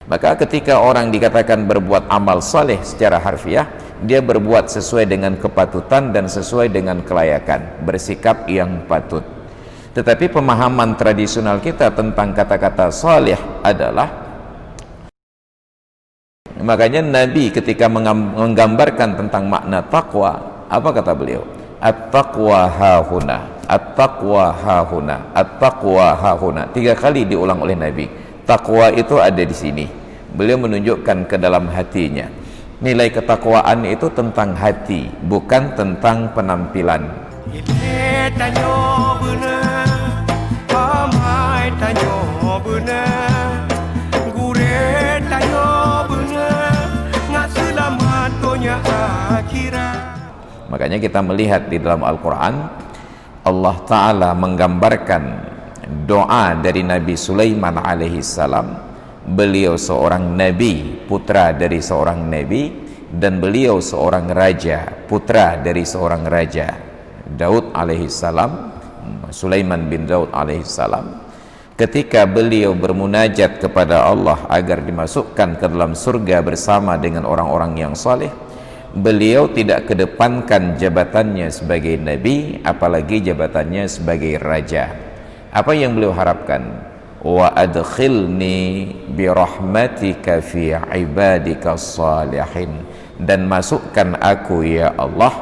Maka ketika orang dikatakan berbuat amal saleh secara harfiah, dia berbuat sesuai dengan kepatutan dan sesuai dengan kelayakan, bersikap yang patut. Tetapi pemahaman tradisional kita tentang kata-kata saleh adalah, makanya Nabi ketika menggambarkan tentang makna takwa, apa kata beliau? At-taqwa hahuna, at-taqwa hahuna, at-taqwa hahuna. 3 kali diulang oleh Nabi. Takwa itu ada di sini. Beliau menunjukkan ke dalam hatinya. Nilai ketakwaan itu tentang hati, bukan tentang penampilan. Makanya kita melihat di dalam Al-Quran, Allah Ta'ala menggambarkan doa dari Nabi Sulaiman alaihi salam. Beliau seorang nabi, putra dari seorang nabi, dan beliau seorang raja, putra dari seorang raja, Daud alaihi salam, Sulaiman bin Daud alaihi salam. Ketika beliau bermunajat kepada Allah agar dimasukkan ke dalam surga bersama dengan orang-orang yang saleh, beliau tidak kedepankan jabatannya sebagai nabi, apalagi jabatannya sebagai raja. Apa yang beliau harapkan? Wa adkhilni bi rahmatika fi ibadika salihin, dan masukkan aku ya Allah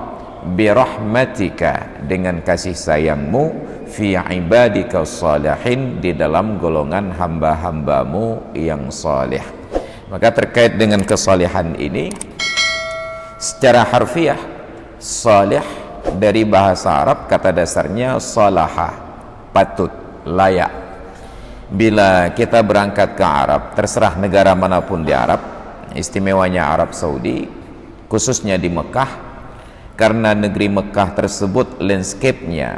bi rahmatika, dengan kasih sayangmu, fi ibadika salihin, di dalam golongan hamba-hambamu yang salih. Maka terkait dengan kesalihan ini, secara harfiah, salih dari bahasa Arab kata dasarnya salaha, patut, layak. Bila kita berangkat ke Arab, terserah negara manapun di Arab, istimewanya Arab Saudi, khususnya di Mekah, karena negeri Mekah tersebut landscape-nya,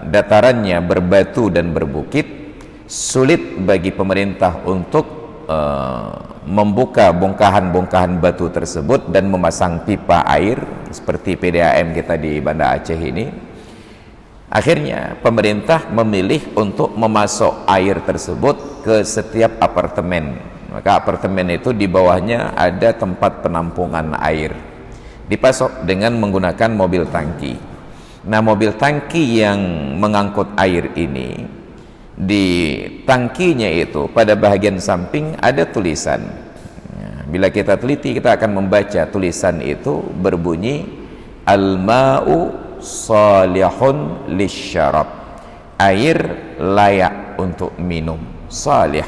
datarannya berbatu dan berbukit, sulit bagi pemerintah untuk membuka bongkahan-bongkahan batu tersebut dan memasang pipa air seperti PDAM kita di Banda Aceh ini. Akhirnya pemerintah memilih untuk memasok air tersebut ke setiap apartemen. Maka apartemen itu di bawahnya ada tempat penampungan air, dipasok dengan menggunakan mobil tangki. Nah, mobil tangki yang mengangkut air ini, di tangkinya itu pada bagian samping ada tulisan. Bila kita teliti, kita akan membaca tulisan itu berbunyi al-ma'u salihun lisyarab, air layak untuk minum, salih.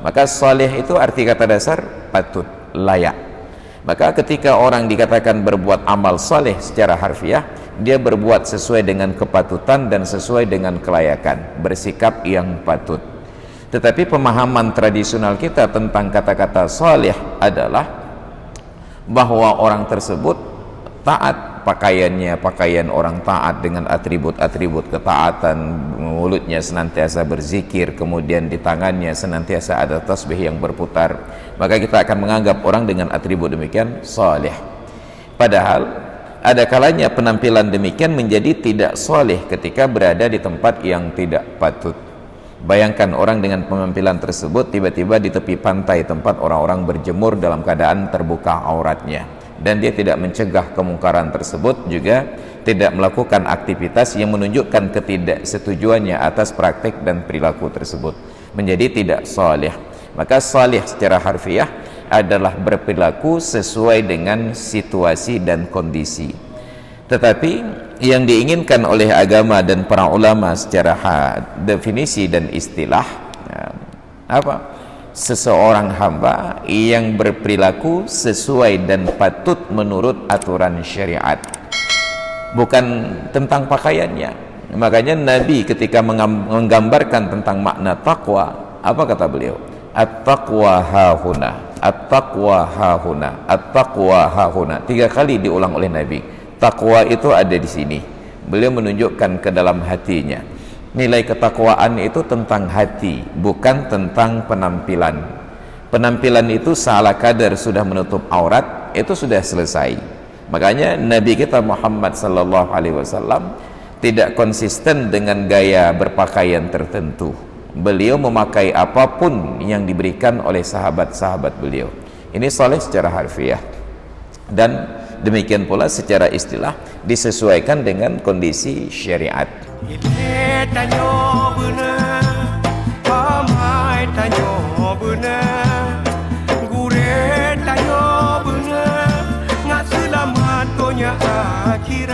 Maka salih itu arti kata dasar patut, layak. Maka ketika orang dikatakan berbuat amal saleh secara harfiah, dia berbuat sesuai dengan kepatutan dan sesuai dengan kelayakan, bersikap yang patut. Tetapi pemahaman tradisional kita tentang kata-kata salih adalah bahwa orang tersebut taat, pakaiannya pakaian orang taat dengan atribut-atribut ketaatan, mulutnya senantiasa berzikir, kemudian di tangannya senantiasa ada tasbih yang berputar, maka kita akan menganggap orang dengan atribut demikian salih. Padahal ada kalanya penampilan demikian menjadi tidak salih ketika berada di tempat yang tidak patut. Bayangkan orang dengan penampilan tersebut tiba-tiba di tepi pantai tempat orang-orang berjemur dalam keadaan terbuka auratnya, dan dia tidak mencegah kemungkaran tersebut, juga tidak melakukan aktivitas yang menunjukkan ketidaksetujuannya atas praktik dan perilaku tersebut, menjadi tidak salih. Maka salih secara harfiah adalah berperilaku sesuai dengan situasi dan kondisi. Tetapi yang diinginkan oleh agama dan para ulama secara definisi dan istilah, apa? Seseorang hamba yang berperilaku sesuai dan patut menurut aturan syariat, bukan tentang pakaiannya. Makanya Nabi ketika menggambarkan tentang makna takwa, apa kata beliau? At-taqwa hahuna, at-taqwa hahuna, at-taqwa hahuna. 3 kali diulang oleh Nabi. Takwa itu ada di sini. Beliau menunjukkan ke dalam hatinya. Nilai ketakwaan itu tentang hati, bukan tentang penampilan. Penampilan itu salah kadar sudah menutup aurat, itu sudah selesai. Makanya Nabi kita Muhammad sallallahu alaihi wasallam tidak konsisten dengan gaya berpakaian tertentu. beliau memakai apapun yang diberikan oleh sahabat-sahabat beliau. Ini saleh secara harfiah, dan demikian pula secara istilah disesuaikan dengan kondisi syariat. Akhirat